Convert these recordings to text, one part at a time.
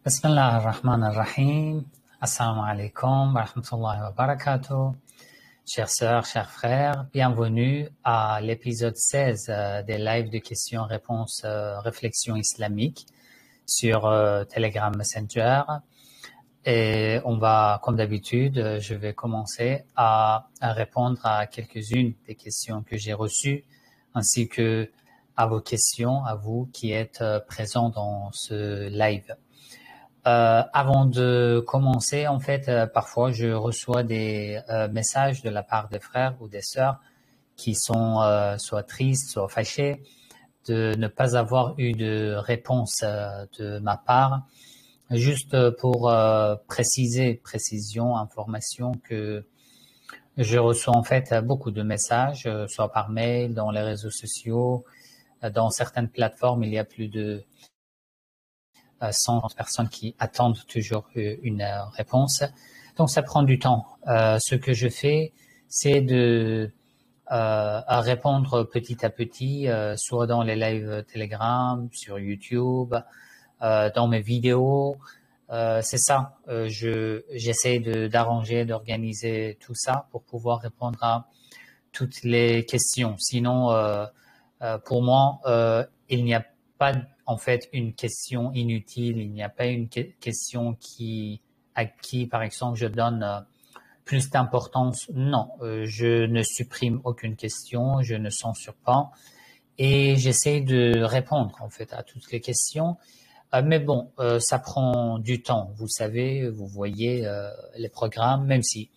Bismillah ar-Rahman ar-Rahim. Assalamu alaikum wa rahmatullahi wa barakatuh. Chères sœurs, chers frères, bienvenue à l'épisode 16 des lives de questions-réponses réflexion islamique sur Telegram Messenger. Et on va, comme d'habitude, je vais commencer à répondre à quelques-unes des questions que j'ai reçues, ainsi que à vos questions, à vous qui êtes présents dans ce live. Avant de commencer, en fait, parfois je reçois des messages de la part des frères ou des sœurs qui sont soit tristes, soit fâchés de ne pas avoir eu de réponse de ma part. Juste pour précision, information, que je reçois en fait beaucoup de messages, soit par mail, dans les réseaux sociaux, dans certaines plateformes, il y a plus de 100 personnes qui attendent toujours une réponse. Donc ça prend du temps. Ce que je fais, c'est de répondre petit à petit, soit dans les lives Telegram, sur YouTube, dans mes vidéos. C'est ça. J'essaie d'arranger, d'organiser tout ça pour pouvoir répondre à toutes les questions. Sinon, pour moi, il n'y a pas en fait une question inutile, il n'y a pas une question à qui, par exemple, je donne plus d'importance. Non, je ne supprime aucune question, je ne censure pas et j'essaie de répondre en fait à toutes les questions. Mais bon, ça prend du temps. Vous savez, vous voyez les programmes, même si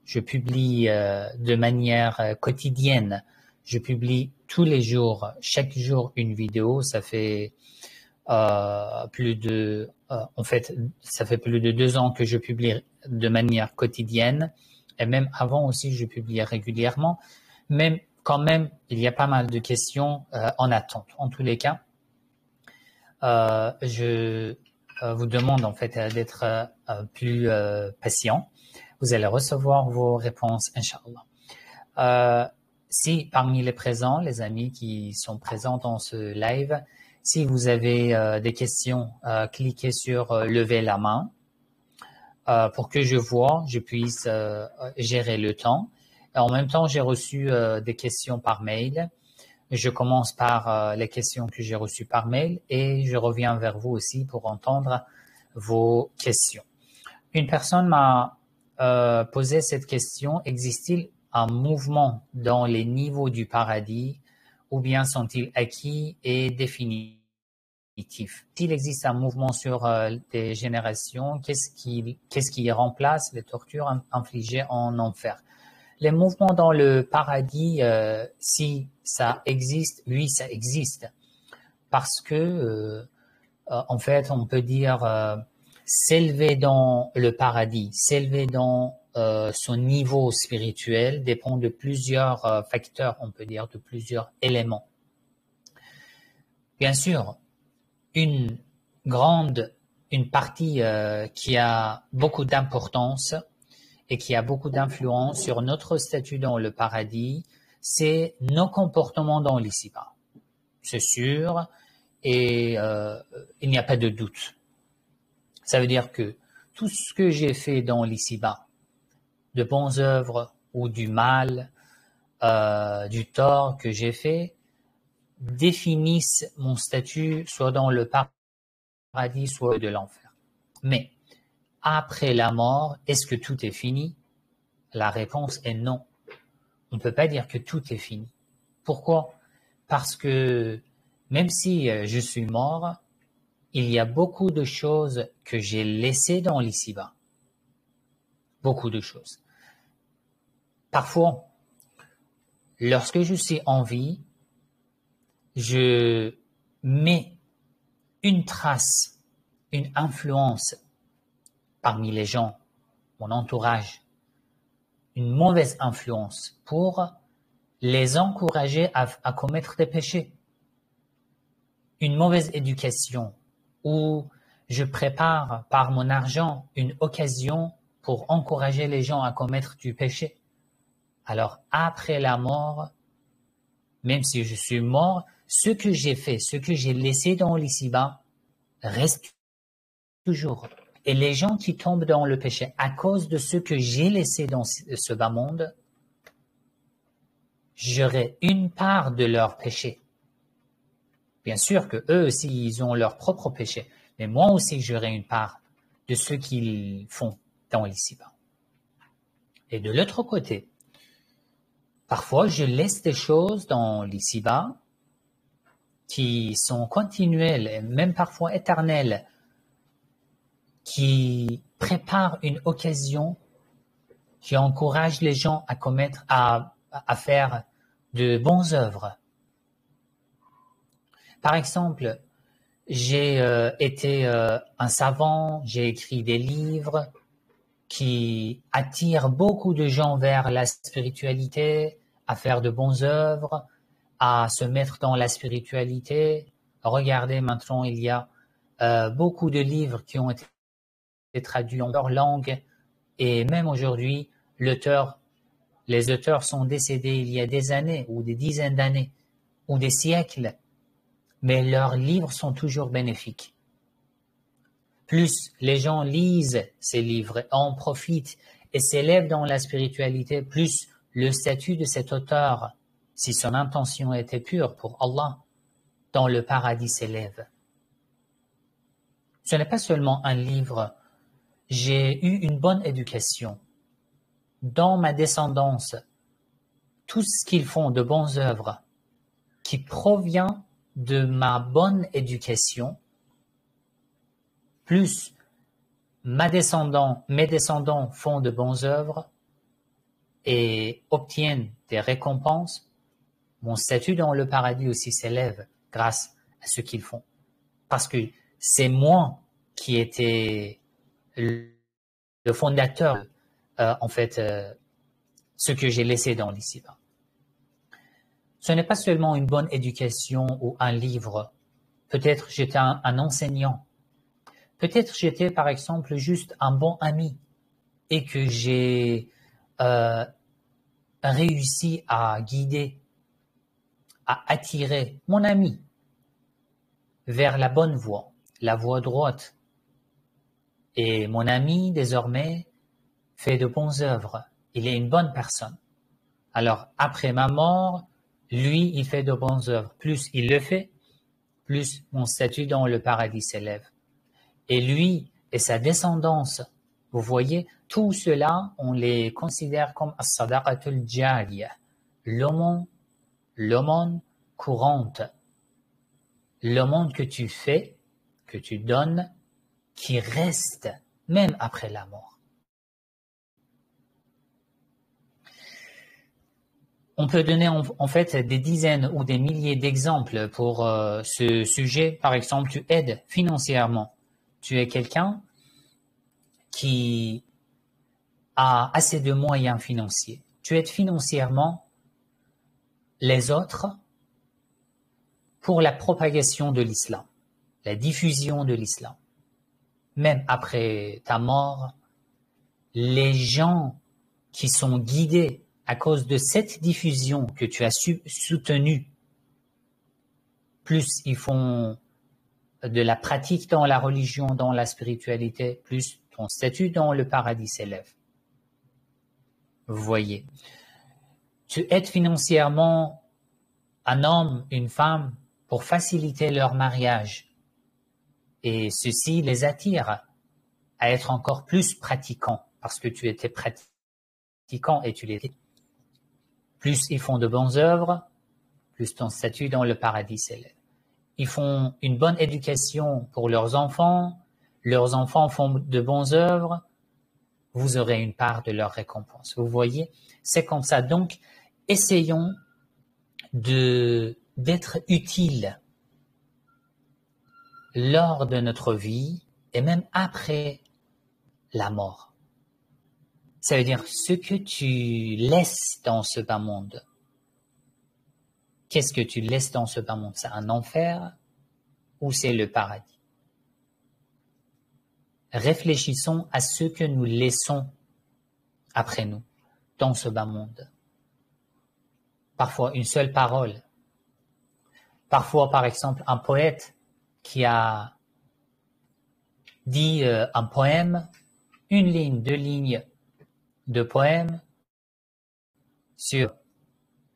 je publie de manière quotidienne. Je publie tous les jours, chaque jour une vidéo. Ça fait ça fait plus de 2 ans que je publie de manière quotidienne. Et même avant aussi, je publiais régulièrement. Même quand même, il y a pas mal de questions en attente. En tous les cas, je vous demande en fait d'être plus patient. Vous allez recevoir vos réponses, Inch'Allah. Si parmi les présents, les amis qui sont présents dans ce live, si vous avez des questions, cliquez sur lever la main pour que je puisse gérer le temps. Et en même temps, j'ai reçu des questions par mail. Je commence par les questions que j'ai reçues par mail et je reviens vers vous aussi pour entendre vos questions. Une personne m'a posé cette question: existe-t-il un mouvement dans les niveaux du paradis ou bien sont-ils acquis et définitifs? S'il existe un mouvement sur des générations, qu'est-ce qui remplace les tortures infligées en enfer? Les mouvements dans le paradis, si ça existe, oui, ça existe. Parce que, en fait, on peut dire s'élever dans le paradis, s'élever dans son niveau spirituel dépend de plusieurs facteurs, on peut dire, de plusieurs éléments. Bien sûr, une partie qui a beaucoup d'importance et qui a beaucoup d'influence sur notre statut dans le paradis, c'est nos comportements dans l'ici-bas. C'est sûr, et il n'y a pas de doute. Ça veut dire que tout ce que j'ai fait dans l'ici-bas, de bonnes œuvres ou du mal, du tort que j'ai fait, définissent mon statut soit dans le paradis, soit de l'enfer. Mais après la mort, est-ce que tout est fini? La réponse est non. On ne peut pas dire que tout est fini. Pourquoi? Parce que même si je suis mort, il y a beaucoup de choses que j'ai laissées dans l'ici-bas. Beaucoup de choses. Parfois, lorsque je suis en vie, je mets une trace, une influence parmi les gens, mon entourage, une mauvaise influence pour les encourager à commettre des péchés. Une mauvaise éducation où je prépare par mon argent une occasion pour encourager les gens à commettre du péché. Alors après la mort, même si je suis mort, ce que j'ai fait, ce que j'ai laissé dans l'ici-bas reste toujours. Et les gens qui tombent dans le péché à cause de ce que j'ai laissé dans ce bas monde, j'aurai une part de leur péché. Bien sûr que eux aussi, ils ont leur propre péché, mais moi aussi, j'aurai une part de ce qu'ils font dans l'ici-bas. Et de l'autre côté, parfois, je laisse des choses dans l'ici-bas qui sont continuelles et même parfois éternelles, qui préparent une occasion, qui encourage les gens à commettre, à faire de bonnes œuvres. Par exemple, j'ai été un savant, j'ai écrit des livres qui attirent beaucoup de gens vers la spiritualité, à faire de bonnes œuvres, à se mettre dans la spiritualité. Regardez maintenant, il y a beaucoup de livres qui ont été traduits en leur langue et même aujourd'hui, les auteurs sont décédés il y a des années ou des dizaines d'années ou des siècles, mais leurs livres sont toujours bénéfiques. Plus les gens lisent ces livres, en profitent et s'élèvent dans la spiritualité, plus le statut de cet auteur, si son intention était pure pour Allah, dans le paradis s'élève. Ce n'est pas seulement un livre. J'ai eu une bonne éducation. Dans ma descendance, tout ce qu'ils font de bonnes œuvres qui provient de ma bonne éducation, plus mes descendants font de bonnes œuvres et obtiennent des récompenses, mon statut dans le paradis aussi s'élève grâce à ce qu'ils font. Parce que c'est moi qui étais le fondateur, ce que j'ai laissé dans l'ici-bas. Ce n'est pas seulement une bonne éducation ou un livre. Peut-être j'étais un enseignant. Peut-être j'étais, par exemple, juste un bon ami et que j'ai réussi à guider, à attirer mon ami vers la bonne voie, la voie droite. Et mon ami, désormais, fait de bonnes œuvres. Il est une bonne personne. Alors, après ma mort, lui, il fait de bonnes œuvres. Plus il le fait, plus mon statut dans le paradis s'élève. Et lui et sa descendance, vous voyez, tout cela, on les considère comme as-sadaqatul jariyah, l'aumône courante, l'aumône que tu fais, que tu donnes, qui reste même après la mort. On peut donner en fait des dizaines ou des milliers d'exemples pour ce sujet. Par exemple, tu aides financièrement. Tu es quelqu'un qui a assez de moyens financiers. Tu aides financièrement les autres pour la propagation de l'islam, la diffusion de l'islam. Même après ta mort, les gens qui sont guidés à cause de cette diffusion que tu as soutenue, plus ils font de la pratique dans la religion, dans la spiritualité, plus ton statut dans le paradis s'élève. Vous voyez, tu aides financièrement un homme, une femme pour faciliter leur mariage et ceci les attire à être encore plus pratiquants parce que tu étais pratiquant et tu l'étais. Plus ils font de bonnes œuvres, plus ton statut dans le paradis s'élève. Ils font une bonne éducation pour leurs enfants font de bonnes œuvres, vous aurez une part de leur récompense. Vous voyez, c'est comme ça. Donc, essayons d'être utiles lors de notre vie et même après la mort. Ça veut dire ce que tu laisses dans ce bas monde. Qu'est-ce que tu laisses dans ce bas monde? C'est un enfer ou c'est le paradis? Réfléchissons à ce que nous laissons après nous dans ce bas monde. Parfois une seule parole. Parfois, par exemple, un poète qui a dit un poème, une ligne, 2 lignes de poème sur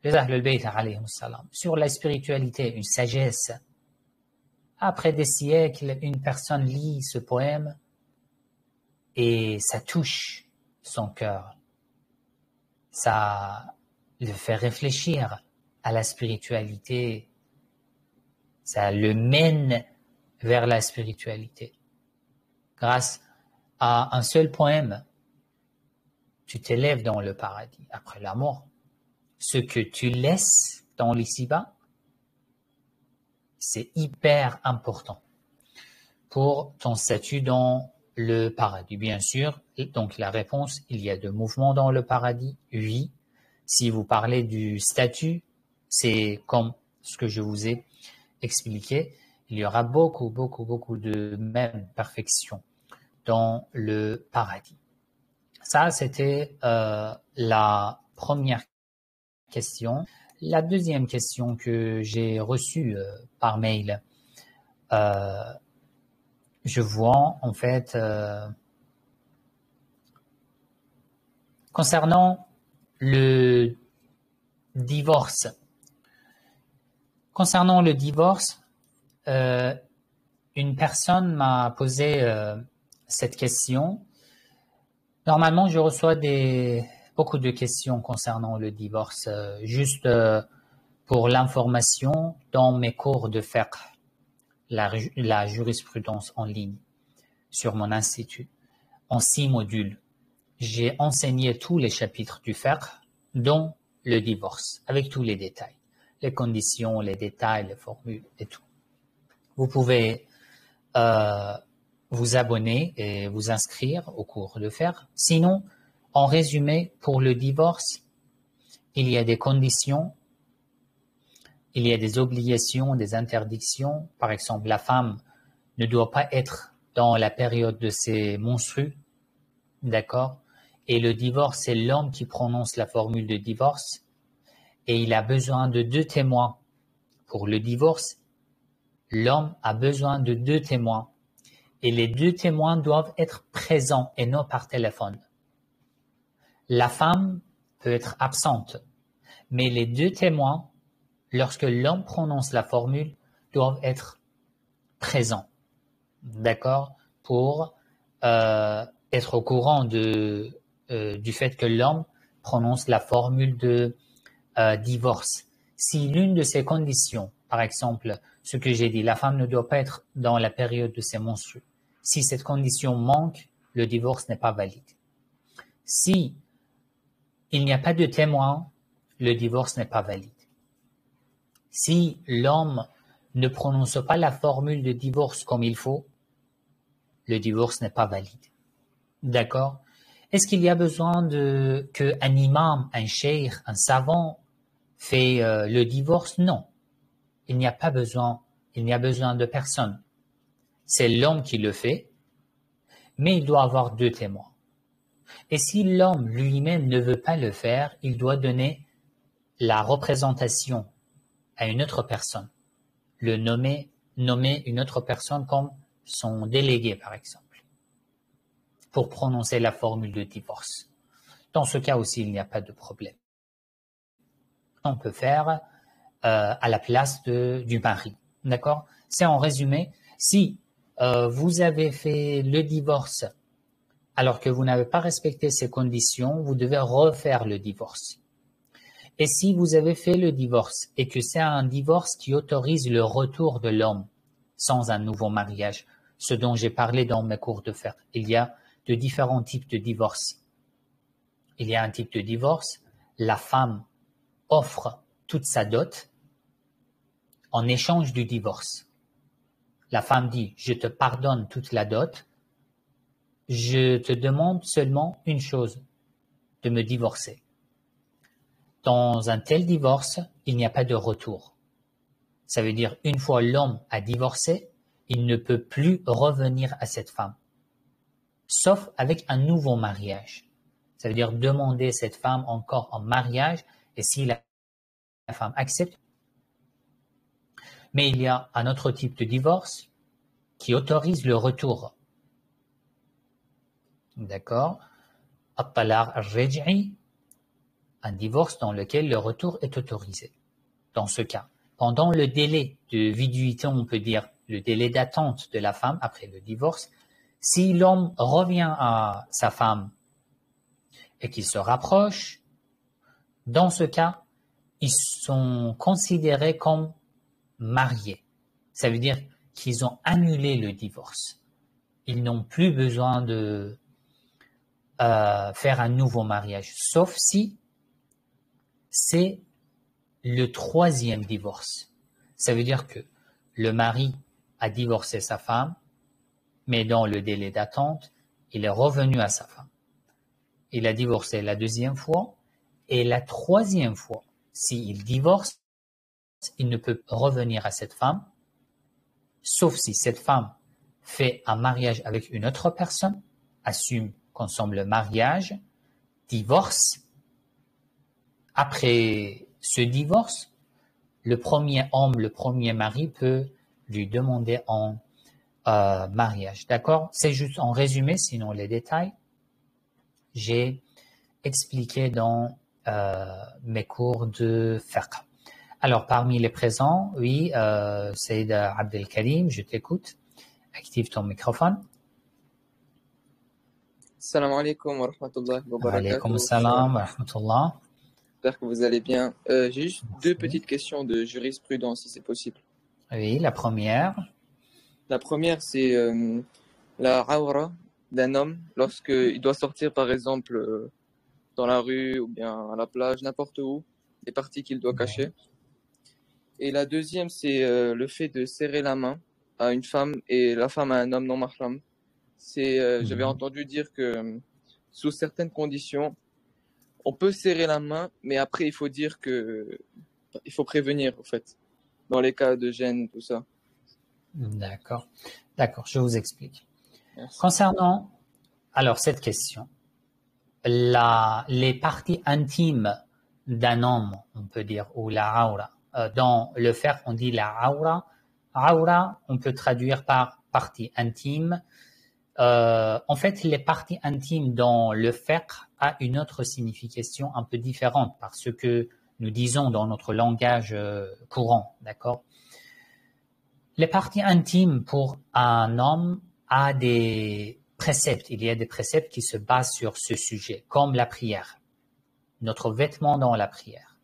les Ahl al-Bayt alayhim salam, sur la spiritualité, une sagesse. Après des siècles, une personne lit ce poème et ça touche son cœur. Ça le fait réfléchir à la spiritualité. Ça le mène vers la spiritualité. Grâce à un seul poème, tu t'élèves dans le paradis après la mort. Ce que tu laisses dans l'ici-bas, c'est hyper important pour ton statut dans le paradis. Bien sûr, donc la réponse, il y a de mouvements dans le paradis, oui. Si vous parlez du statut, c'est comme ce que je vous ai expliqué, il y aura beaucoup de même perfection dans le paradis. Ça, c'était la première question. La deuxième question que j'ai reçue par mail, je vois en fait concernant le divorce. Concernant le divorce, une personne m'a posé cette question. Normalement, je reçois beaucoup de questions concernant le divorce, juste pour l'information dans mes cours de fiqh, la jurisprudence en ligne, sur mon institut, en 6 modules. J'ai enseigné tous les chapitres du fiqh, dont le divorce, avec tous les détails, les conditions, les détails, les formules et tout. Vous pouvez vous abonner et vous inscrire au cours de fiqh. Sinon, en résumé, pour le divorce, il y a des conditions, il y a des obligations, des interdictions. Par exemple, la femme ne doit pas être dans la période de ses menstrues, d'accord? Et le divorce, c'est l'homme qui prononce la formule de divorce et il a besoin de 2 témoins. Pour le divorce, l'homme a besoin de 2 témoins et les 2 témoins doivent être présents et non par téléphone. La femme peut être absente, mais les 2 témoins, lorsque l'homme prononce la formule, doivent être présents, d'accord, pour être au courant du fait que l'homme prononce la formule de divorce. Si l'une de ces conditions, par exemple, ce que j'ai dit, la femme ne doit pas être dans la période de ses menstrues, si cette condition manque, le divorce n'est pas valide. Si il n'y a pas de témoin, le divorce n'est pas valide. Si l'homme ne prononce pas la formule de divorce comme il faut, le divorce n'est pas valide. D'accord? Est-ce qu'il y a besoin qu'un imam, un cheikh, un savant fait le divorce? Non. Il n'y a pas besoin, il n'y a besoin de personne. C'est l'homme qui le fait, mais il doit avoir 2 témoins. Et si l'homme lui-même ne veut pas le faire, il doit donner la représentation à une autre personne, nommer une autre personne comme son délégué, par exemple, pour prononcer la formule de divorce. Dans ce cas aussi, il n'y a pas de problème. On peut faire à la place du mari. D'accord? C'est en résumé, si vous avez fait le divorce alors que vous n'avez pas respecté ces conditions, vous devez refaire le divorce. Et si vous avez fait le divorce et que c'est un divorce qui autorise le retour de l'homme sans un nouveau mariage, ce dont j'ai parlé dans mes cours de fiqh, il y a de différents types de divorce. Il y a un type de divorce, la femme offre toute sa dot en échange du divorce. La femme dit, je te pardonne toute la dot, je te demande seulement une chose, de me divorcer. Dans un tel divorce, il n'y a pas de retour. Ça veut dire, une fois l'homme a divorcé, il ne peut plus revenir à cette femme, sauf avec un nouveau mariage. Ça veut dire demander cette femme encore en mariage, et si la femme accepte. Mais il y a un autre type de divorce qui autorise le retour. D'accord. At-talaq al-raj'i, un divorce dans lequel le retour est autorisé. Dans ce cas, pendant le délai de viduité, on peut dire le délai d'attente de la femme après le divorce, si l'homme revient à sa femme et qu'il se rapproche, dans ce cas, ils sont considérés comme mariés. Ça veut dire qu'ils ont annulé le divorce. Ils n'ont plus besoin de faire un nouveau mariage, sauf si c'est le troisième divorce. Ça veut dire que le mari a divorcé sa femme, mais dans le délai d'attente, il est revenu à sa femme. Il a divorcé la deuxième fois, et la troisième fois, s'il divorce, il ne peut revenir à cette femme, sauf si cette femme fait un mariage avec une autre personne, assume, consomme le mariage, divorce. Après ce divorce, le premier homme, le premier mari peut lui demander en mariage. D'accord? C'est juste en résumé, sinon les détails, j'ai expliqué dans mes cours de fiqh. Alors, parmi les présents, oui, Saïd Abdelkarim, je t'écoute. Active ton microphone. Salam alaikum wa rahmatullahi wa barakatuh. Alaykoum salam wa rahmatullah. J'espère que vous allez bien. J'ai juste deux petites questions de jurisprudence, si c'est possible. Oui, la première. La première, c'est la awra d'un homme lorsqu'il doit sortir, par exemple, dans la rue ou bien à la plage, n'importe où, les parties qu'il doit cacher. Et la deuxième, c'est le fait de serrer la main à une femme et la femme à un homme non mahram. J'avais entendu dire que sous certaines conditions, on peut serrer la main, mais après il faut dire que il faut prévenir, en fait, dans les cas de gêne, tout ça. D'accord, je vous explique. Merci. Concernant alors cette question, les parties intimes d'un homme, on peut dire, ou la aura. Dans le fiqh, on dit la aura. Aura, on peut traduire par partie intime. En fait, les parties intimes dans le fiqh a une autre signification un peu différente parce que nous disons dans notre langage courant, d'accord? Les parties intimes pour un homme a des préceptes. Il y a des préceptes qui se basent sur ce sujet, comme la prière, notre vêtement dans la prière,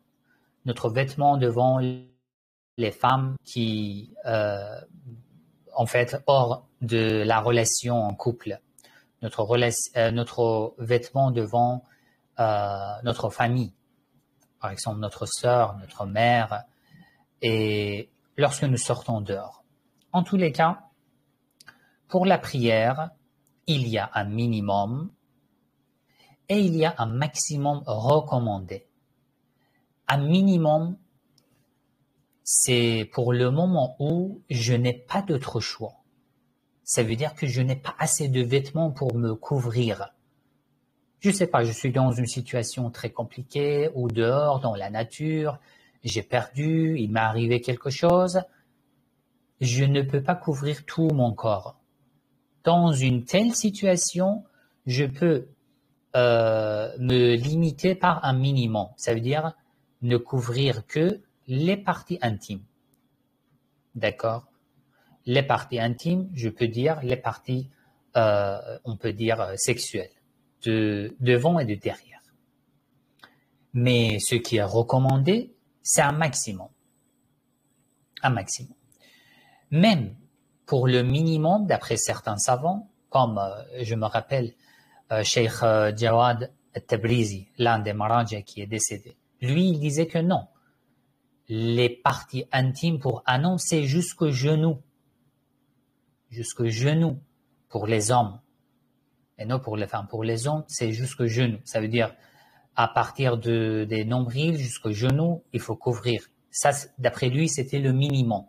notre vêtement devant les femmes qui, en fait, hors de la relation en couple, notre vêtement devant notre famille, par exemple notre sœur, notre mère, et lorsque nous sortons dehors. En tous les cas, pour la prière, il y a un minimum et il y a un maximum recommandé. Un minimum, c'est pour le moment où je n'ai pas d'autre choix. Ça veut dire que je n'ai pas assez de vêtements pour me couvrir. Je sais pas, je suis dans une situation très compliquée, ou dehors, dans la nature, j'ai perdu, il m'est arrivé quelque chose. Je ne peux pas couvrir tout mon corps. Dans une telle situation, je peux me limiter par un minimum. Ça veut dire ne couvrir que les parties intimes. D'accord? Les parties intimes, je peux dire les parties, on peut dire sexuelles, de devant et de derrière. Mais ce qui est recommandé, c'est un maximum. Un maximum. Même pour le minimum, d'après certains savants, comme je me rappelle Cheikh Jawad al-Tabrizi, l'un des Maraja qui est décédé, lui, il disait que non. Les parties intimes pour un homme, c'est jusqu'au genou. Jusqu'au genou pour les hommes. Et non pour les femmes. Pour les hommes, c'est jusqu'au genou. Ça veut dire à partir des nombrils jusqu'au genou, il faut couvrir. Ça, d'après lui, c'était le minimum.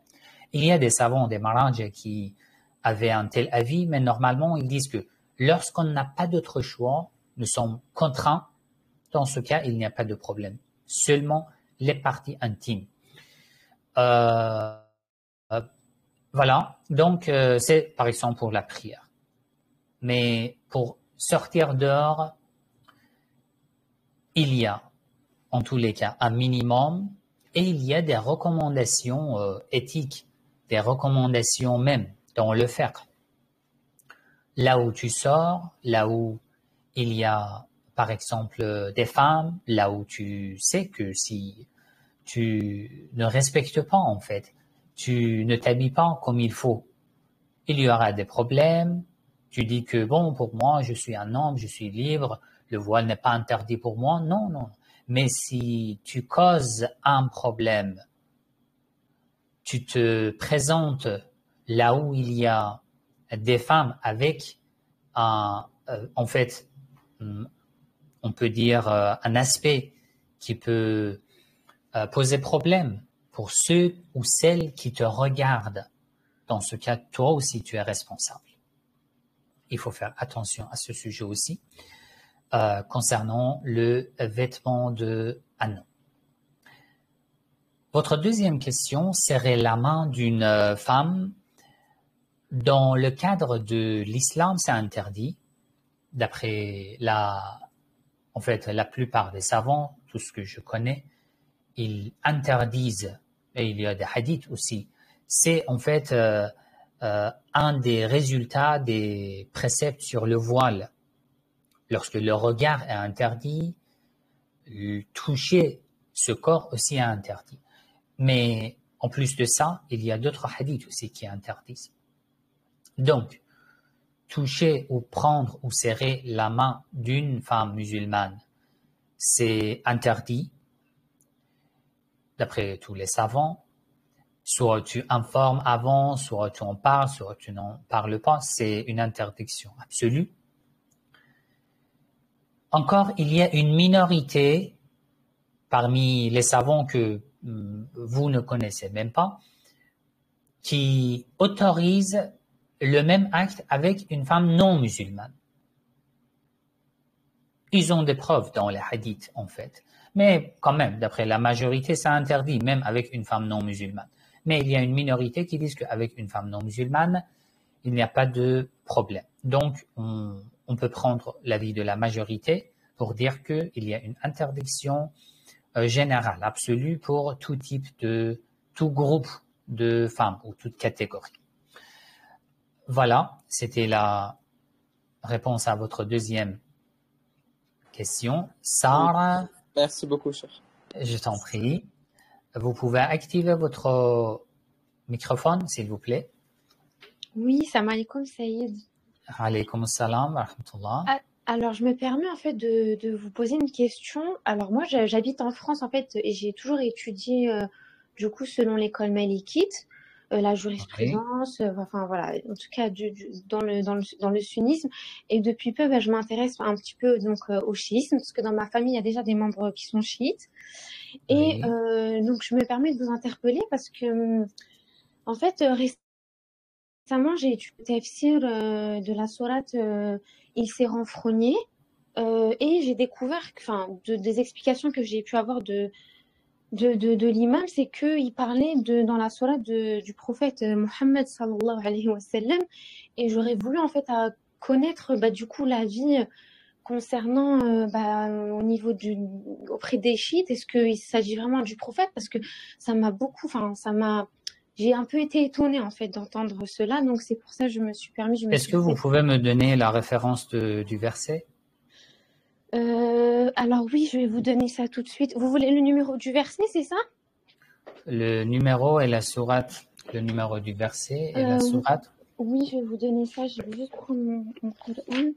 Il y a des savants, des Maraja qui avaient un tel avis, mais normalement, ils disent que lorsqu'on n'a pas d'autre choix, nous sommes contraints. Dans ce cas, il n'y a pas de problème. Seulement les parties intimes. Voilà. Donc, c'est par exemple pour la prière. Mais pour sortir dehors, il y a en tous les cas un minimum et il y a des recommandations éthiques, des recommandations même dans le fiqh. Là où tu sors, là où il y a par exemple des femmes, là où tu sais que si tu ne respectes pas en fait, tu ne t'habilles pas comme il faut, il y aura des problèmes. Tu dis que bon, pour moi, je suis un homme, je suis libre, le voile n'est pas interdit pour moi. Non, non. Mais si tu causes un problème, tu te présentes là où il y a des femmes avec en fait, on peut dire un aspect qui peut poser problème pour ceux ou celles qui te regardent. Dans ce cas, toi aussi, tu es responsable. Il faut faire attention à ce sujet aussi concernant le vêtement de Anna. Votre deuxième question, serrer la main d'une femme. Dans le cadre de l'islam, c'est interdit. D'après la plupart des savants, tout ce que je connais, ils interdisent, et il y a des hadiths aussi. C'est en fait un des résultats des préceptes sur le voile. Lorsque le regard est interdit, toucher ce corps aussi est interdit. Mais en plus de ça, il y a d'autres hadiths aussi qui interdisent. Donc, toucher ou prendre ou serrer la main d'une femme musulmane, c'est interdit, d'après tous les savants. Soit tu informes avant, soit tu en parles, soit tu n'en parles pas. C'est une interdiction absolue. Encore, il y a une minorité parmi les savants que vous ne connaissez même pas, qui autorise le même acte avec une femme non musulmane. Ils ont des preuves dans les hadiths, en fait. Mais quand même, d'après la majorité, c'est interdit, même avec une femme non musulmane. Mais il y a une minorité qui disent qu'avec une femme non musulmane, il n'y a pas de problème. Donc, on peut prendre l'avis de la majorité pour dire qu'il y a une interdiction générale, absolue, pour tout groupe de femmes ou toute catégorie. Voilà, c'était la réponse à votre deuxième question. Sarah, Merci beaucoup, cher. je t'en prie. Vous pouvez activer votre microphone, s'il vous plaît. Oui, salam alaikum, Saïd. Alaykoum salam wa rahmatullah. Alors, je me permets en fait de vous poser une question. Alors, moi, j'habite en France en fait et j'ai toujours étudié du coup selon l'école malikite, la jurisprudence, enfin voilà, en tout cas dans le sunnisme. Et depuis peu, je m'intéresse un petit peu donc au chiisme parce que dans ma famille, il y a déjà des membres qui sont chiites. Et donc, je me permets de vous interpeller parce que en fait, récemment, j'ai étudié le tafsir de la sourate Il s'est renfrogné et j'ai découvert, des explications que j'ai pu avoir de l'imam, c'est qu'il parlait dans la sourate du prophète Mohammed sallallahu alayhi wa sallam, et j'aurais voulu en fait connaître du coup l'avis concernant au niveau auprès des chiites. Est-ce qu'il s'agit vraiment du prophète? Parce que j'ai un peu été étonnée en fait d'entendre cela, donc c'est pour ça que je me suis permis. Est-ce que vous pouvez me donner la référence du verset? Alors oui, je vais vous donner ça tout de suite. Vous voulez le numéro du verset, c'est ça? Le numéro et la sourate, le numéro du verset et la sourate. Oui, je vais vous donner ça. Je vais juste prendre mon Coran.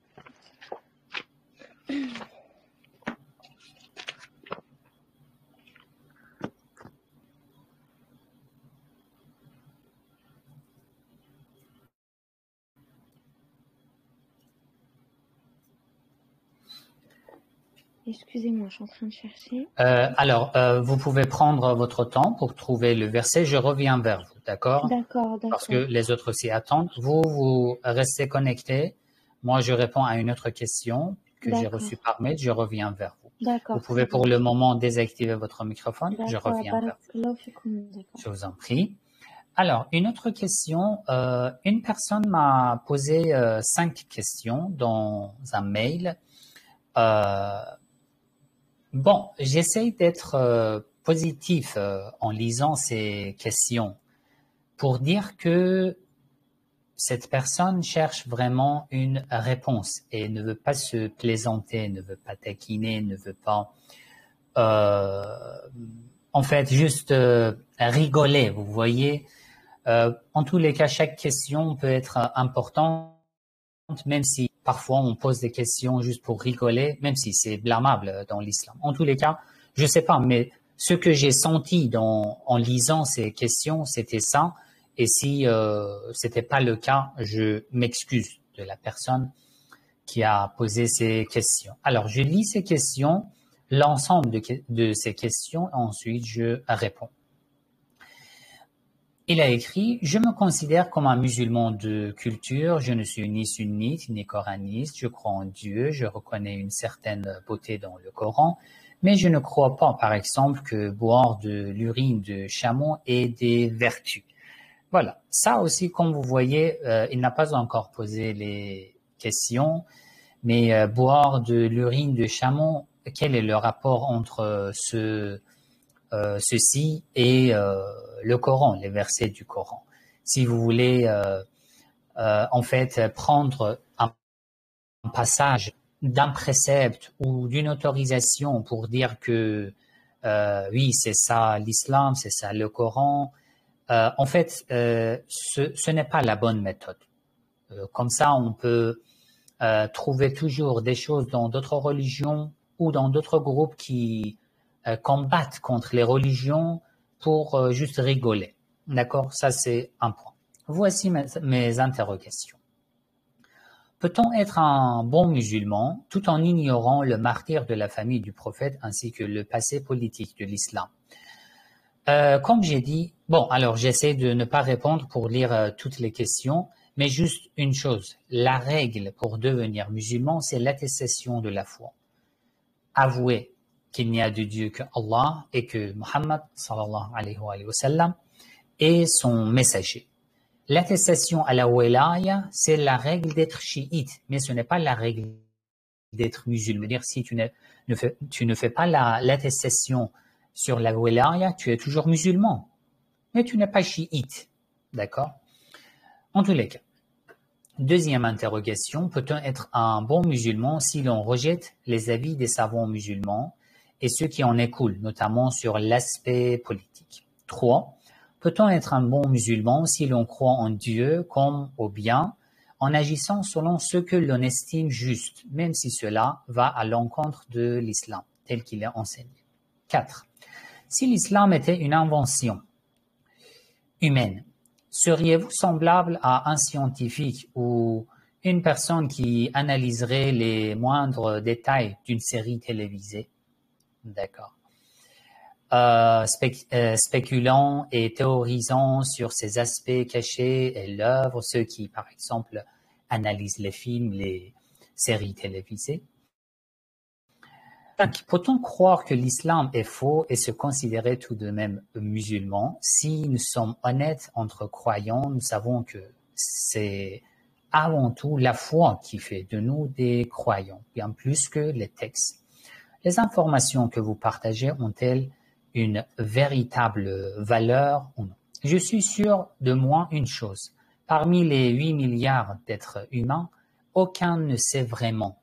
Excusez-moi, je suis en train de chercher. Alors, vous pouvez prendre votre temps pour trouver le verset. Je reviens vers vous, d'accord? D'accord. Parce que les autres aussi attendent. Vous restez connectés. Moi, je réponds à une autre question que j'ai reçue par mail. Je reviens vers vous. D'accord. Vous pouvez pour le moment désactiver votre microphone. Je reviens vers vous. Je vous en prie. Alors, une autre question. Une personne m'a posé 5 questions dans un mail. Bon, j'essaye d'être positif en lisant ces questions pour dire que cette personne cherche vraiment une réponse et ne veut pas se plaisanter, ne veut pas taquiner, ne veut pas en fait juste rigoler, vous voyez. En tous les cas, chaque question peut être importante, même si parfois on pose des questions juste pour rigoler, même si c'est blâmable dans l'islam. En tous les cas, je sais pas, mais ce que j'ai senti en lisant ces questions, c'était ça. Et si c'était pas le cas, je m'excuse de la personne qui a posé ces questions. Alors, je lis ces questions, l'ensemble de ces questions, ensuite je réponds. Il a écrit « Je me considère comme un musulman de culture, je ne suis ni sunnite ni coraniste, je crois en Dieu, je reconnais une certaine beauté dans le Coran, mais je ne crois pas, par exemple, que boire de l'urine de chameau ait des vertus. » Voilà, ça aussi, comme vous voyez, il n'a pas encore posé les questions, mais boire de l'urine de chameau, quel est le rapport entre ceci et le Coran, les versets du Coran? Si vous voulez en fait prendre un passage d'un précepte ou d'une autorisation pour dire que oui, c'est ça l'islam, c'est ça le Coran, en fait, ce n'est pas la bonne méthode. Comme ça, on peut trouver toujours des choses dans d'autres religions ou dans d'autres groupes qui combattent contre les religions pour juste rigoler. D'accord? Ça, c'est un point. Voici mes interrogations. Peut-on être un bon musulman tout en ignorant le martyre de la famille du prophète ainsi que le passé politique de l'islam? Comme j'ai dit, bon, alors j'essaie de ne pas répondre pour lire toutes les questions, mais juste une chose, la règle pour devenir musulman, c'est l'attestation de la foi. Avouer qu'il n'y a de Dieu que Allah et que Muhammad sallallahu alayhi wa sallam est son messager. L'attestation à la wilaya, c'est la règle d'être chiite, mais ce n'est pas la règle d'être musulman. C'est-à-dire, si tu ne fais pas l'attestation sur la wilaya, tu es toujours musulman, mais tu n'es pas chiite. D'accord? En tous les cas. Deuxième interrogation, peut-on être un bon musulman si l'on rejette les avis des savants musulmans et ceux qui en écoulent, notamment sur l'aspect politique? 3. Peut-on être un bon musulman si l'on croit en Dieu comme au bien, en agissant selon ce que l'on estime juste, même si cela va à l'encontre de l'islam, tel qu'il est enseigné? 4. Si l'islam était une invention humaine, seriez-vous semblable à un scientifique ou une personne qui analyserait les moindres détails d'une série télévisée? D'accord. Spéculant et théorisant sur ces aspects cachés et l'œuvre, ceux qui, par exemple, analysent les films, les séries télévisées. 5. Peut-on croire que l'islam est faux et se considérer tout de même musulman? Si nous sommes honnêtes entre croyants, nous savons que c'est avant tout la foi qui fait de nous des croyants, bien plus que les textes. Les informations que vous partagez ont-elles une véritable valeur ou non? Je suis sûr de moins une chose. Parmi les 8 milliards d'êtres humains, aucun ne sait vraiment.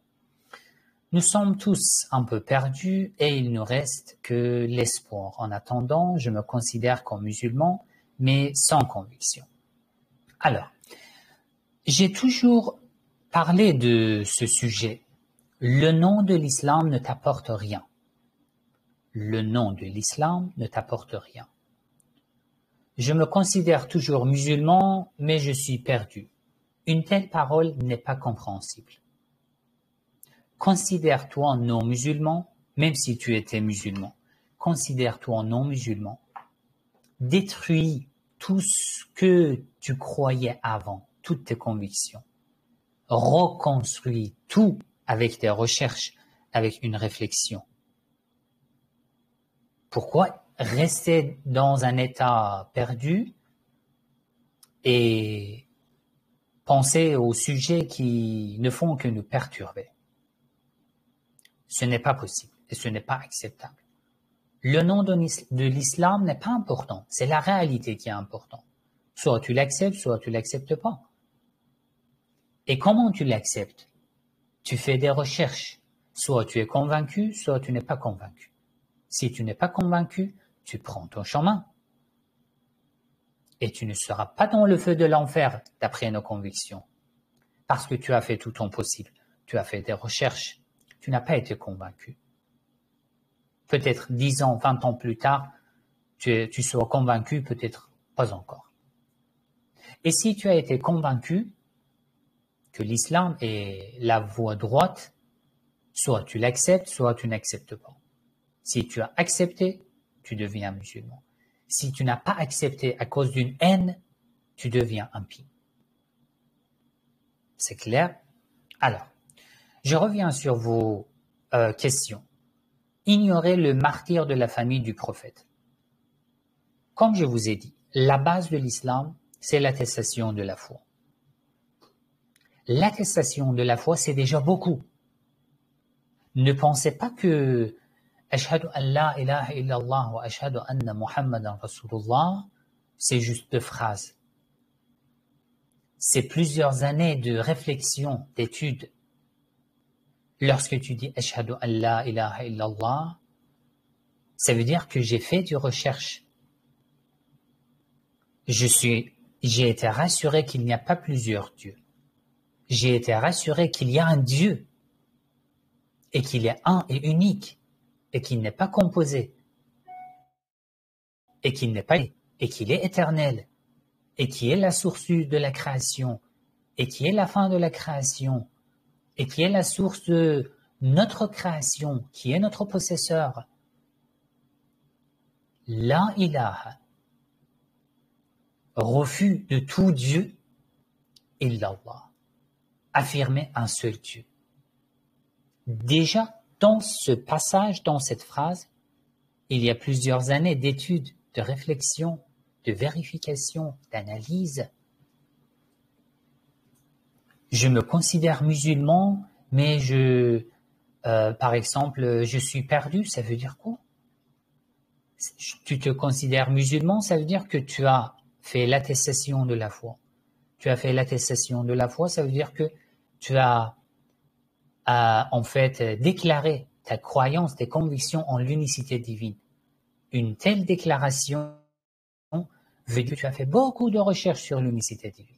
Nous sommes tous un peu perdus et il ne reste que l'espoir. En attendant, je me considère comme musulman, mais sans conviction. Alors, j'ai toujours parlé de ce sujet. Le nom de l'islam ne t'apporte rien. Le nom de l'islam ne t'apporte rien. Je me considère toujours musulman, mais je suis perdu. Une telle parole n'est pas compréhensible. Considère-toi non musulman, même si tu étais musulman. Considère-toi non musulman. Détruis tout ce que tu croyais avant, toutes tes convictions. Reconstruis tout avec des recherches, avec une réflexion. Pourquoi rester dans un état perdu et penser aux sujets qui ne font que nous perturber. Ce n'est pas possible et ce n'est pas acceptable. Le nom de l'islam n'est pas important, c'est la réalité qui est importante. Soit tu l'acceptes, soit tu l'acceptes pas. Et comment tu l'acceptes? Tu fais des recherches. Soit tu es convaincu, soit tu n'es pas convaincu. Si tu n'es pas convaincu, tu prends ton chemin. Et tu ne seras pas dans le feu de l'enfer d'après nos convictions. Parce que tu as fait tout ton possible. Tu as fait des recherches. Tu n'as pas été convaincu. Peut-être 10 ans, 20 ans plus tard, tu seras convaincu, peut-être pas encore. Et si tu as été convaincu que l'islam est la voie droite, soit tu l'acceptes, soit tu n'acceptes pas. Si tu as accepté, tu deviens musulman. Si tu n'as pas accepté à cause d'une haine, tu deviens impie. C'est clair? Alors, je reviens sur vos questions. Ignorer le martyr de la famille du prophète. Comme je vous ai dit, la base de l'islam, c'est l'attestation de la foi. L'attestation de la foi, c'est déjà beaucoup. Ne pensez pas que Ashhadu an la ilaha illallah wa ashhadu anna Muhammadan Rasulullah, c'est juste deux phrases. C'est plusieurs années de réflexion, d'études. Lorsque tu dis Ashhadu an la ilaha illallah, ça veut dire que j'ai fait des recherches. J'ai été rassuré qu'il n'y a pas plusieurs dieux. J'ai été rassuré qu'il y a un Dieu et qu'il est un et unique et qu'il n'est pas composé et qu'il n'est pas et qu'il est éternel et qui est la source de la création et qui est la fin de la création et qui est la source de notre création, qui est notre possesseur. La ilaha, refus de tout Dieu, illallah. Affirmer un seul Dieu. Déjà, dans ce passage, dans cette phrase, il y a plusieurs années d'études, de réflexion, de vérification, d'analyse. Je me considère musulman, mais par exemple, je suis perdu, ça veut dire quoi? Tu te considères musulman, ça veut dire que tu as fait l'attestation de la foi. Tu as fait l'attestation de la foi, ça veut dire que tu as en fait déclaré ta croyance, tes convictions en l'unicité divine. Une telle déclaration veut dire que tu as fait beaucoup de recherches sur l'unicité divine.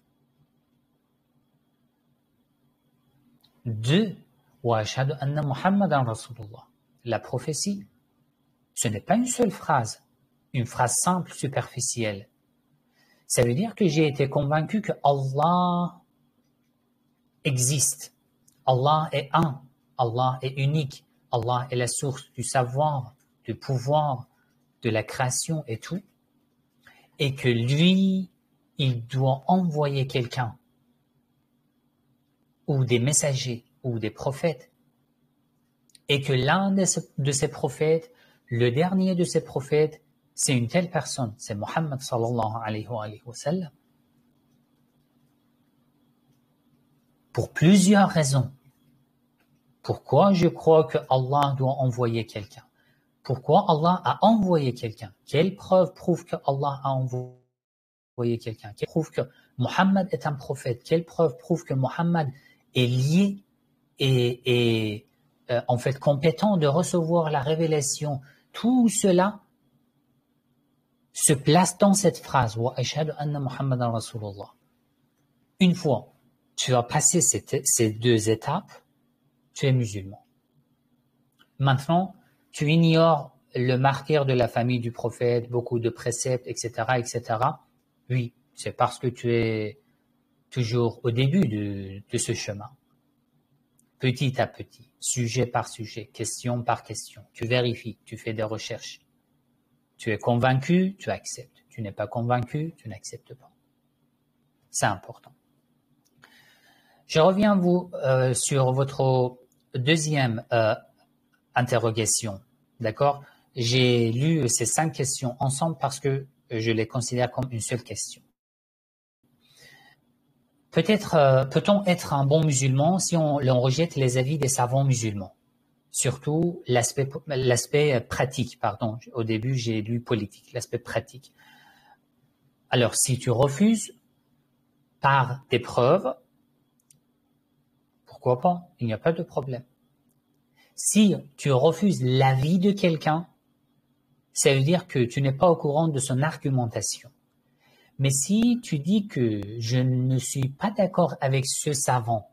2. Wa ashhadu anna Muhammadan Rasulullah. La prophétie, ce n'est pas une seule phrase, une phrase simple, superficielle. Ça veut dire que j'ai été convaincu que Allah existe. Allah est un. Allah est unique. Allah est la source du savoir, du pouvoir, de la création et tout. Et que lui, il doit envoyer quelqu'un, ou des messagers, ou des prophètes. Et que l'un de ces prophètes, le dernier de ces prophètes, c'est une telle personne, c'est Muhammad sallallahu alayhi wa sallam. Pour plusieurs raisons. Pourquoi je crois que Allah doit envoyer quelqu'un? Pourquoi Allah a envoyé quelqu'un? Quelle preuve prouve que Allah a envoyé quelqu'un? Quelle prouve que Muhammad est un prophète? Quelle preuve prouve que Muhammad est lié et en fait compétent de recevoir la révélation? Tout cela se place dans cette phrase wa ashhadu anna Muhammadan Rasulullah. Une fois tu as passé ces deux étapes, tu es musulman. Maintenant, tu ignores le martyr de la famille du prophète, beaucoup de préceptes, etc., etc. Oui, c'est parce que tu es toujours au début de ce chemin. Petit à petit, sujet par sujet, question par question, tu vérifies, tu fais des recherches. Tu es convaincu, tu acceptes. Tu n'es pas convaincu, tu n'acceptes pas. C'est important. Je reviens sur votre deuxième interrogation. D'accord? J'ai lu ces 5 questions ensemble parce que je les considère comme une seule question. peut-on être un bon musulman si on rejette les avis des savants musulmans? Surtout l'aspect pratique, pardon. Au début, j'ai lu politique, l'aspect pratique. Alors, si tu refuses par des preuves, pourquoi pas? Il n'y a pas de problème. Si tu refuses l'avis de quelqu'un, ça veut dire que tu n'es pas au courant de son argumentation. Mais si tu dis que je ne suis pas d'accord avec ce savant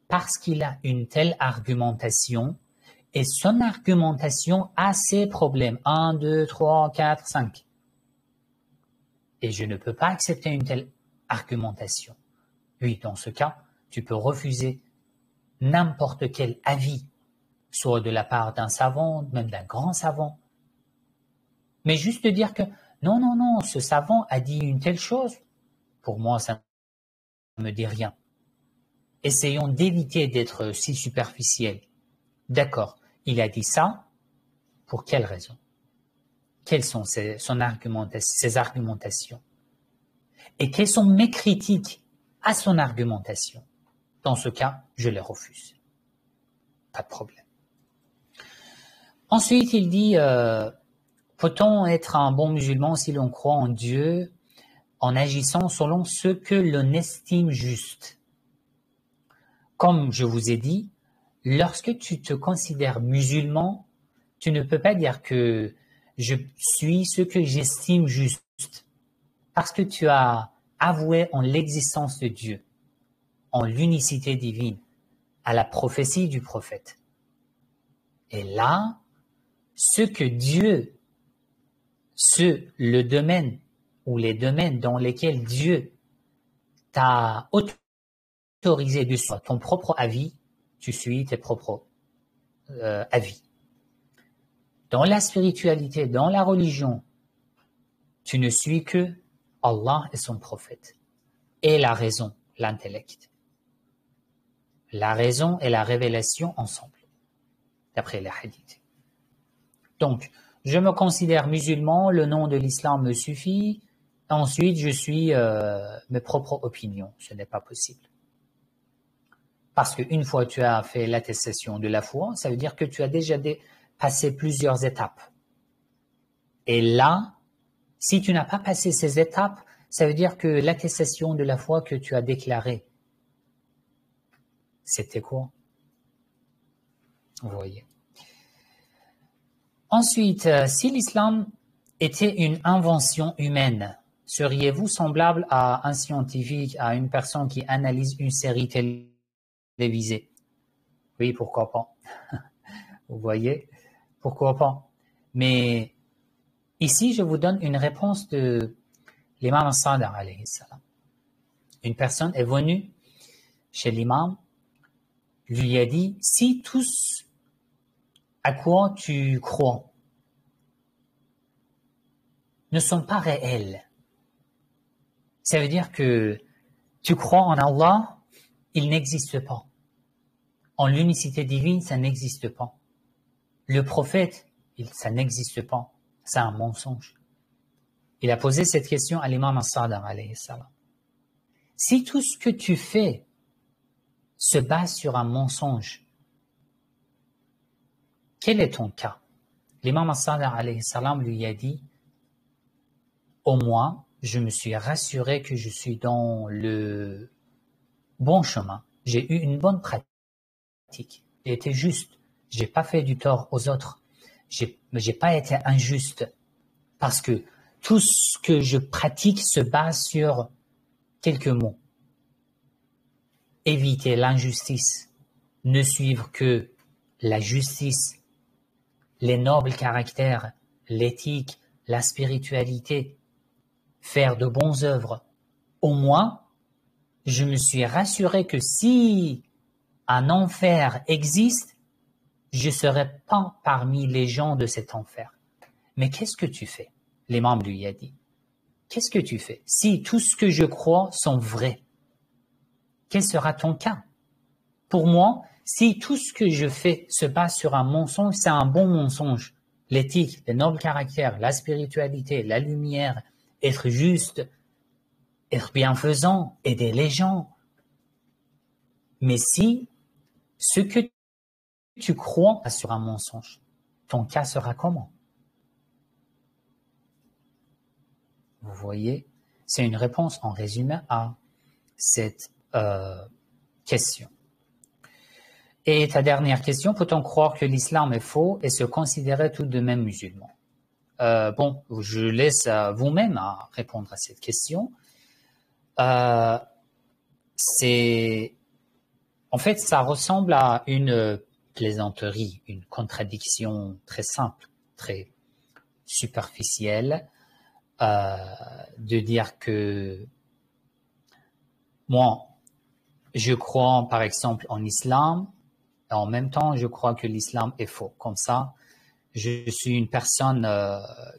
parce qu'il a une telle argumentation et son argumentation a ses problèmes, 1, 2, 3, 4, 5, et je ne peux pas accepter une telle argumentation. Oui, dans ce cas, tu peux refuser n'importe quel avis, soit de la part d'un savant, même d'un grand savant, mais juste dire que non, ce savant a dit une telle chose, pour moi, ça ne me dit rien. Essayons d'éviter d'être si superficiels. D'accord, il a dit ça, pour quelle raison? Quelles sont ses argumentations? Et quelles sont mes critiques à son argumentation? Dans ce cas, je les refuse. Pas de problème. Ensuite, il dit, peut-on être un bon musulman si l'on croit en Dieu en agissant selon ce que l'on estime juste? Comme je vous ai dit, lorsque tu te considères musulman, tu ne peux pas dire que je suis ce que j'estime juste, parce que tu as avoué en l'existence de Dieu, en l'unicité divine, à la prophétie du prophète. Et là, ce que Dieu, le domaine ou les domaines dans lesquels Dieu t'a autorisé de suivre ton propre avis, tu suis tes propres avis. Dans la spiritualité, dans la religion, tu ne suis que Allah et son prophète. Et la raison, l'intellect. La raison et la révélation ensemble, d'après les hadiths. Donc, je me considère musulman, le nom de l'islam me suffit, ensuite je suis mes propres opinions. Ce n'est pas possible. Parce qu'une fois que tu as fait l'attestation de la foi, ça veut dire que tu as déjà passé plusieurs étapes. Et là, si tu n'as pas passé ces étapes, ça veut dire que l'attestation de la foi que tu as déclarée, c'était quoi? Vous voyez. Ensuite, si l'islam était une invention humaine, seriez-vous semblable à un scientifique, à une personne qui analyse une série télévisée? Oui, pourquoi pas? Vous voyez? Pourquoi pas? Mais ici, je vous donne une réponse de l'imam Sadiq alayhi salam. Une personne est venue chez l'imam, lui a dit, si tous à quoi tu crois ne sont pas réels, ça veut dire que tu crois en Allah, il n'existe pas. En l'unicité divine, ça n'existe pas. Le prophète, ça n'existe pas. C'est un mensonge. Il a posé cette question à l'imam As-Sadiq alayhi salam. Si tout ce que tu fais se base sur un mensonge, quel est ton cas? L'imam As-Sadiq alayhi salam lui a dit, au moins, je me suis rassuré que je suis dans le bon chemin. J'ai eu une bonne pratique. J'ai été juste. J'ai pas fait du tort aux autres. J'ai pas été injuste. Parce que tout ce que je pratique se base sur quelques mots. Éviter l'injustice. Ne suivre que la justice, les nobles caractères, l'éthique, la spiritualité. Faire de bonnes œuvres. Au moins, je me suis rassuré que si un enfer existe, je ne serai pas parmi les gens de cet enfer. Mais qu'est-ce que tu fais? L'imam lui a dit. Qu'est-ce que tu fais? Si tout ce que je crois sont vrais, quel sera ton cas? Pour moi, si tout ce que je fais se base sur un mensonge, c'est un bon mensonge. L'éthique, les nobles caractères, la spiritualité, la lumière, être juste, être bienfaisant, aider les gens, Mais si ce que tu crois sur un mensonge, ton cas sera comment? Vous voyez, c'est une réponse en résumé à cette question. Et ta dernière question, peut-on croire que l'islam est faux et se considérer tout de même musulman? Bon, je laisse vous-même à répondre à cette question. En fait, ça ressemble à une plaisanterie, une contradiction très simple, très superficielle, de dire que moi, je crois par exemple en islam, et en même temps, je crois que l'islam est faux. Comme ça, je suis une personne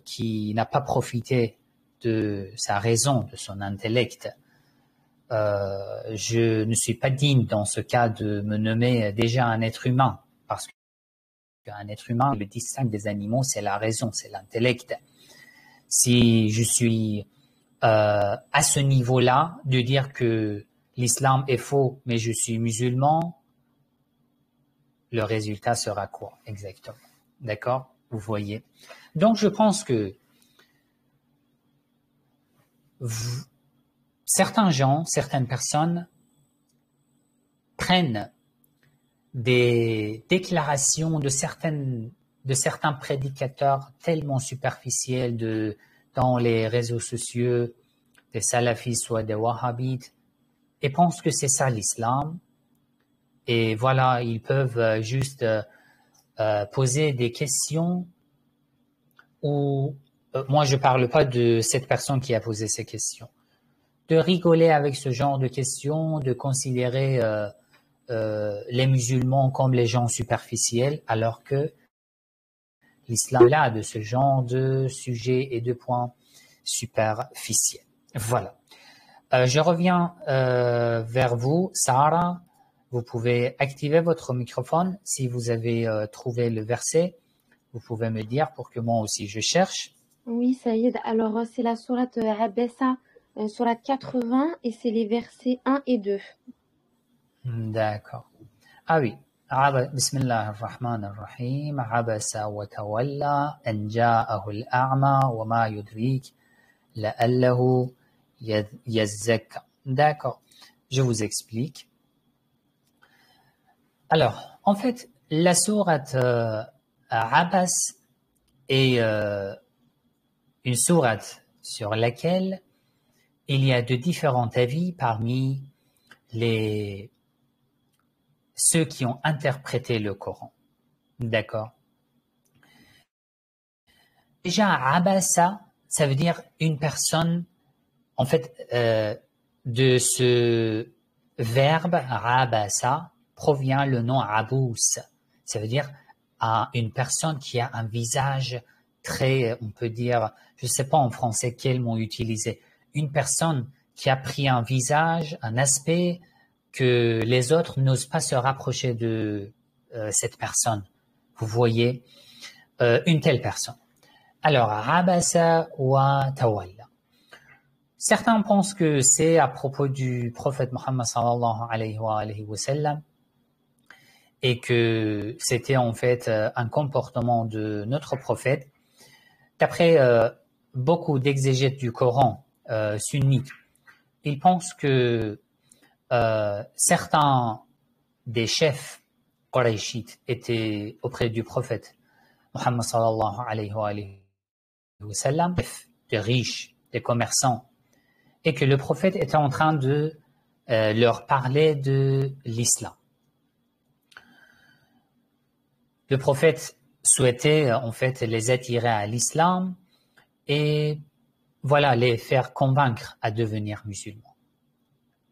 qui n'a pas profité de sa raison, de son intellect. Je ne suis pas digne dans ce cas de me nommer déjà un être humain, parce qu'un être humain, le distingue des animaux, c'est la raison, c'est l'intellect. Si je suis à ce niveau-là, de dire que l'islam est faux, mais je suis musulman, le résultat sera quoi exactement? D'accord? Vous voyez? Donc, je pense que certains gens, certaines personnes prennent des déclarations de certains prédicateurs tellement superficiels dans les réseaux sociaux, des salafistes ou des wahhabites, et pensent que c'est ça l'islam. Et voilà, ils peuvent juste poser des questions où, moi je ne parle pas de cette personne qui a posé ces questions, de rigoler avec ce genre de questions, de considérer les musulmans comme les gens superficiels, alors que l'islam est là de ce genre de sujets et de points superficiels. Voilà. Je reviens vers vous, Sarah. Vous pouvez activer votre microphone. Si vous avez trouvé le verset, vous pouvez me dire pour que moi aussi je cherche. Oui, Saïd. Alors, c'est la sourate Abessa, sourate 80, et c'est les versets 1 et 2. D'accord. Ah oui. Bismillah ar-Rahman ar-Rahim. Abasa wa tawalla an ja'ahu al-a'ma wa ma yudrik la'allahu yazakka. D'accord. Je vous explique. Alors, en fait, la sourate Abas est une sourate sur laquelle il y a de différents avis parmi ceux qui ont interprété le Coran. D'accord. Déjà, Abasa, ça veut dire une personne, en fait, de ce verbe Abasa provient le nom Abous. Ça veut dire une personne qui a un visage très, on peut dire, je ne sais pas en français quel mot utiliser, une personne qui a pris un visage, un aspect que les autres n'osent pas se rapprocher de cette personne. Vous voyez, une telle personne. Alors, Abasa wa tawalla. Certains pensent que c'est à propos du prophète Muhammad sallallahu alayhi wa sallam et que c'était en fait un comportement de notre prophète. D'après beaucoup d'exégètes du Coran sunnites, ils pensent que certains des chefs qurayshites étaient auprès du prophète Muhammad sallallahu alayhi wa sallam, des riches, des commerçants, et que le prophète était en train de leur parler de l'islam. Le prophète souhaitait en fait les attirer à l'islam et voilà, les faire convaincre à devenir musulmans.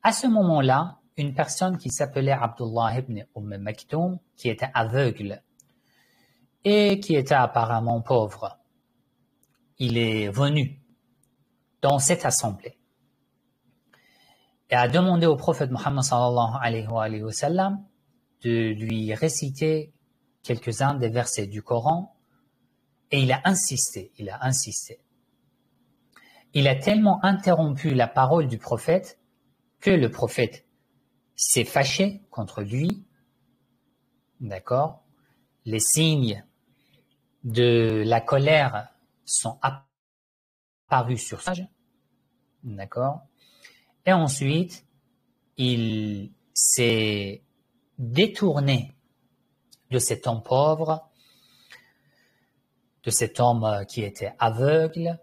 À ce moment-là, une personne qui s'appelait Abdullah ibn Maktoum, qui était aveugle et qui était apparemment pauvre, il est venu dans cette assemblée et a demandé au prophète Muhammad sallallahu alayhi wa sallam de lui réciter quelques-uns des versets du Coran, et il a insisté. Il a tellement interrompu la parole du prophète que le prophète s'est fâché contre lui, d'accord? Les signes de la colère sont apparus sur son visage, d'accord? Et ensuite, il s'est détourné de cet homme pauvre, de cet homme qui était aveugle,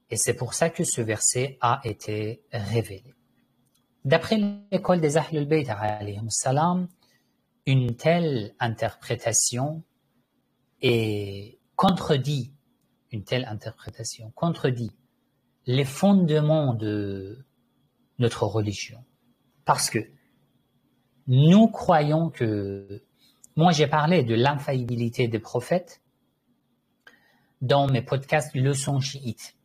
et c'est pour ça que ce verset a été révélé. D'après l'école des Ahl al-Bayt alayhim salam, une telle interprétation contredit les fondements de notre religion. Parce que nous croyons que, moi j'ai parlé de l'infaillibilité des prophètes dans mes podcasts Leçons chiites.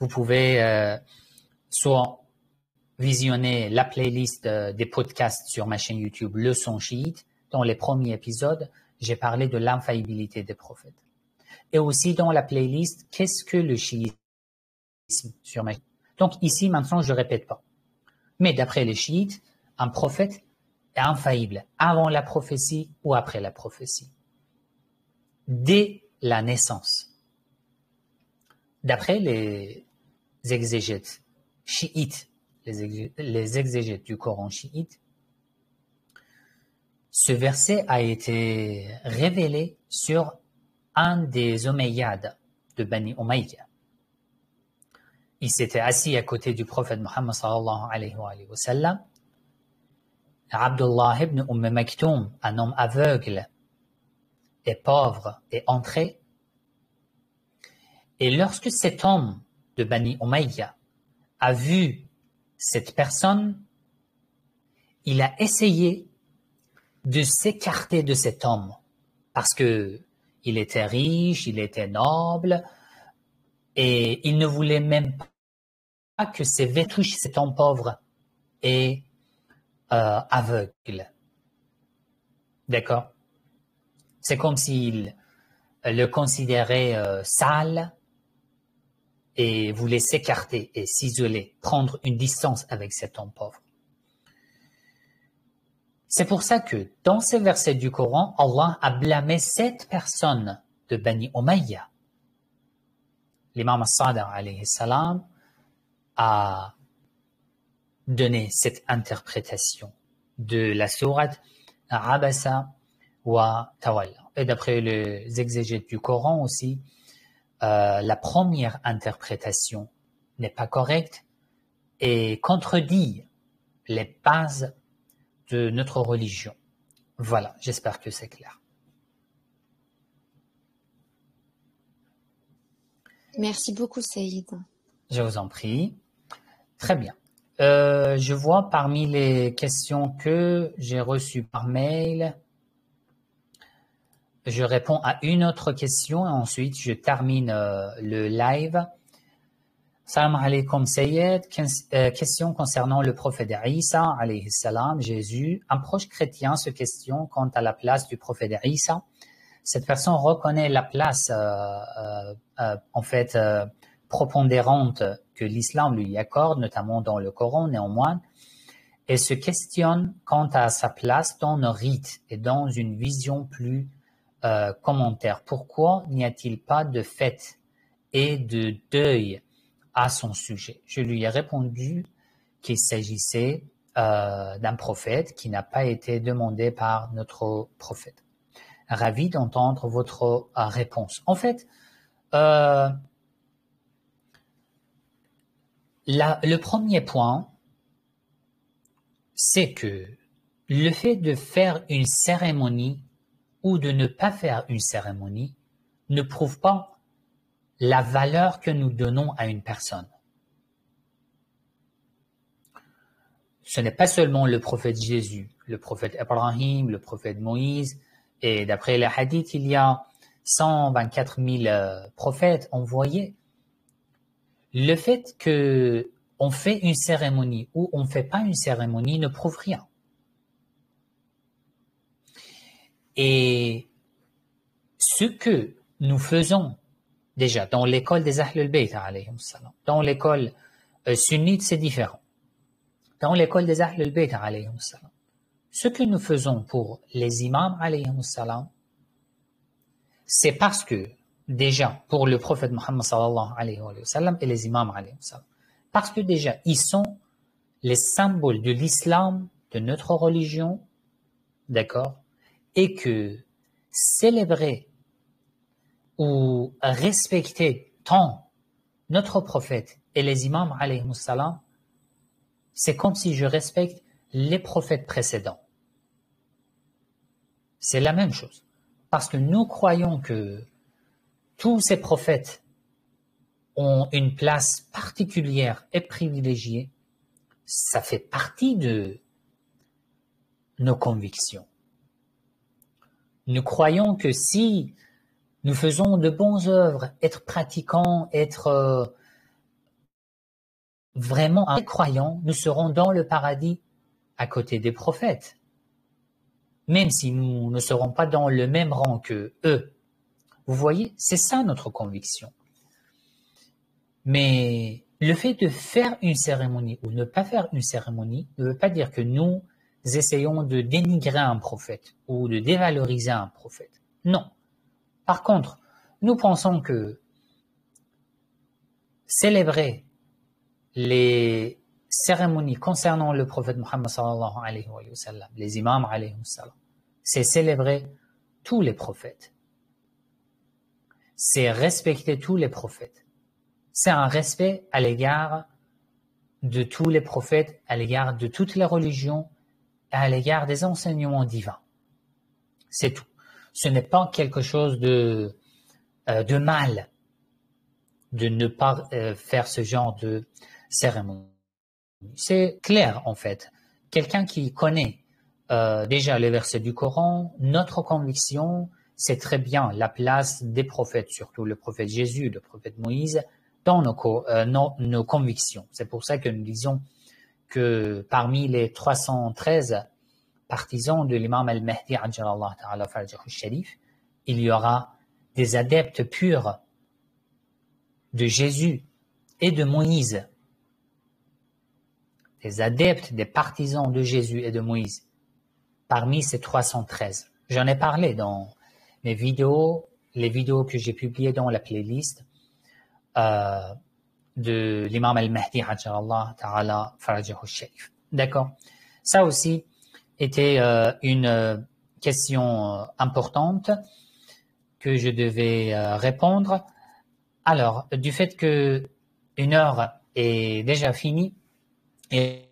Vous pouvez soit visionner la playlist des podcasts sur ma chaîne YouTube Leçons chiites. Dans les premiers épisodes, j'ai parlé de l'infaillibilité des prophètes. Et aussi dans la playlist Qu'est-ce que le chiisme sur ma chaîne. Donc ici, maintenant, je ne répète pas. Mais d'après les chiites, un prophète est infaillible avant la prophétie ou après la prophétie. Dès la naissance. D'après les exégètes chiites, les exégètes du Coran chiite, ce verset a été révélé sur un des Omeyyades de Bani Umayya. Il s'était assis à côté du prophète Muhammad sallallahu alayhi wa sallam. Abdullah ibn Maktoum, un homme aveugle et pauvre, est entré. Et lorsque cet homme de Bani Umayya a vu cette personne, il a essayé de s'écarter de cet homme parce que il était riche, il était noble et il ne voulait même pas que ses vêtements touchent cet homme pauvre et aveugle. D'accord? C'est comme s'il le considérait sale et voulait s'écarter et s'isoler, prendre une distance avec cet homme pauvre. C'est pour ça que dans ces versets du Coran, Allah a blâmé cette personne de Bani Umayya. L'imam as-Sadiq alayhi salam a donné cette interprétation de la sourate Abasa wa Tawalla. Et d'après les exégètes du Coran aussi, la première interprétation n'est pas correcte et contredit les bases de notre religion. Voilà, j'espère que c'est clair. Merci beaucoup, Saïd. Je vous en prie. Très bien. Je vois parmi les questions que j'ai reçues par mail, je réponds à une autre question et ensuite je termine le live. Salam alaikum Sayyid, question concernant le prophète Isa alayhi salam, Jésus. Un proche chrétien se questionne quant à la place du prophète Isa. Cette personne reconnaît la place prépondérante que l'islam lui accorde, notamment dans le Coran néanmoins, et se questionne quant à sa place dans nos rites et dans une vision plus commentaire. Pourquoi n'y a-t-il pas de fête et de deuil à son sujet? Je lui ai répondu qu'il s'agissait d'un prophète qui n'a pas été demandé par notre prophète. Ravi d'entendre votre réponse. En fait, le premier point, c'est que le fait de faire une cérémonie ou de ne pas faire une cérémonie ne prouve pas la valeur que nous donnons à une personne. Ce n'est pas seulement le prophète Jésus, le prophète Ibrahim, le prophète Moïse, et d'après les hadiths, il y a 124 000 prophètes envoyés. Le fait qu'on fait une cérémonie ou on ne fait pas une cérémonie ne prouve rien. Et ce que nous faisons déjà dans l'école des Ahl al-Bayt, dans l'école sunnite, c'est différent. dans l'école des Ahl al-Bayt alayhim salam. Ce que nous faisons pour les imams alayhim salam, c'est parce que déjà pour le prophète Muhammad sallallahu alayhi wa sallam et les imams alayhim salam, parce que déjà ils sont les symboles de l'islam, de notre religion, d'accord, et que célébrer ou respecter tant notre prophète et les imams alayhim salam, c'est comme si je respecte les prophètes précédents. C'est la même chose. Parce que nous croyons que tous ces prophètes ont une place particulière et privilégiée. Ça fait partie de nos convictions. Nous croyons que si nous faisons de bonnes œuvres, être pratiquants, être vraiment croyants, nous serons dans le paradis à côté des prophètes. Même si nous ne serons pas dans le même rang que eux. Vous voyez, c'est ça notre conviction. Mais le fait de faire une cérémonie ou ne pas faire une cérémonie ne veut pas dire que nous essayons de dénigrer un prophète ou de dévaloriser un prophète. Non. Par contre, nous pensons que célébrer les cérémonies concernant le prophète Muhammad sallallahu alayhi wa sallam, les imams alayhi wa sallam, c'est célébrer tous les prophètes. C'est respecter tous les prophètes. C'est un respect à l'égard de tous les prophètes, à l'égard de toutes les religions, et à l'égard des enseignements divins. C'est tout. Ce n'est pas quelque chose de mal de ne pas faire ce genre de cérémonie. C'est clair en fait. Quelqu'un qui connaît déjà les versets du Coran, notre conviction, c'est très bien la place des prophètes, surtout le prophète Jésus, le prophète Moïse, dans nos convictions. C'est pour ça que nous disons que parmi les 313 partisans de l'imam al-Mahdi, ajjalallahu ta'ala farjahu sharif, il y aura des adeptes purs de Jésus et de Moïse. Des adeptes, des partisans de Jésus et de Moïse, parmi ces 313. J'en ai parlé dans mes vidéos, les vidéos que j'ai publiées dans la playlist de l'imam al-Mahdi, ajjalallahu ta'ala farjahu sharif. D'accord. Ça aussi était une question importante que je devais répondre. Alors, du fait que une heure est déjà finie, et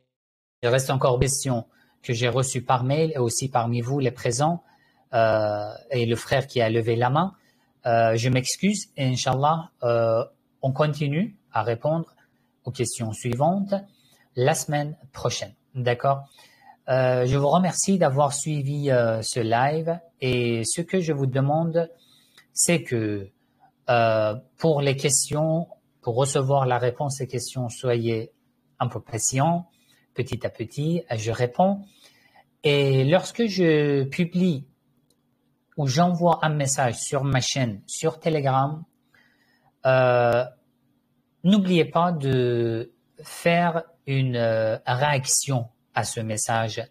il reste encore des questions que j'ai reçues par mail et aussi parmi vous, les présents, et le frère qui a levé la main. Je m'excuse et Inch'Allah, on continue à répondre aux questions suivantes la semaine prochaine. D'accord? Je vous remercie d'avoir suivi ce live et ce que je vous demande, c'est que pour les questions, pour recevoir la réponse aux questions, soyez un peu patient, petit à petit, je réponds. Et lorsque je publie ou j'envoie un message sur ma chaîne, sur Telegram, n'oubliez pas de faire une réaction à ce message.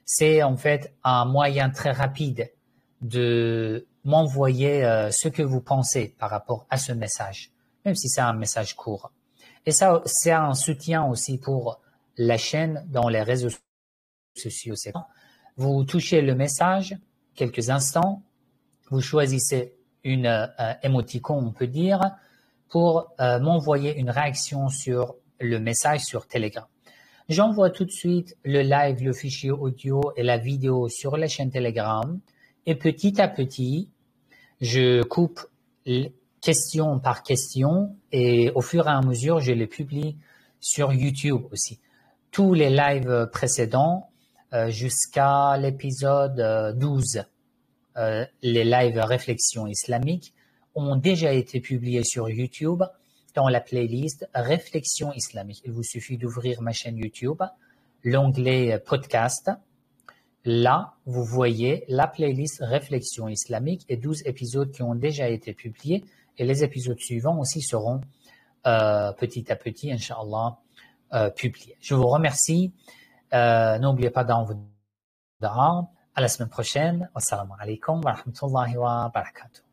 C'est en fait un moyen très rapide de m'envoyer ce que vous pensez par rapport à ce message, même si c'est un message court. Et ça, c'est un soutien aussi pour la chaîne dans les réseaux sociaux. Vous touchez le message, quelques instants, vous choisissez une émoticône, on peut dire, pour m'envoyer une réaction sur le message sur Telegram. J'envoie tout de suite le live, le fichier audio et la vidéo sur la chaîne Telegram. Et petit à petit, je coupe question par question et au fur et à mesure, je les publie sur YouTube aussi. Tous les lives précédents jusqu'à l'épisode 12, les lives réflexion islamique ont déjà été publiés sur YouTube dans la playlist réflexion islamique. Il vous suffit d'ouvrir ma chaîne YouTube, l'onglet podcast. Là, vous voyez la playlist réflexion islamique et 12 épisodes qui ont déjà été publiés et les épisodes suivants aussi seront petit à petit, Inch'Allah, publiés. Je vous remercie N'oubliez pas d'envoyer dua. À la semaine prochaine. Wassalamu alaikum wa rahmatullahi wa barakatuh.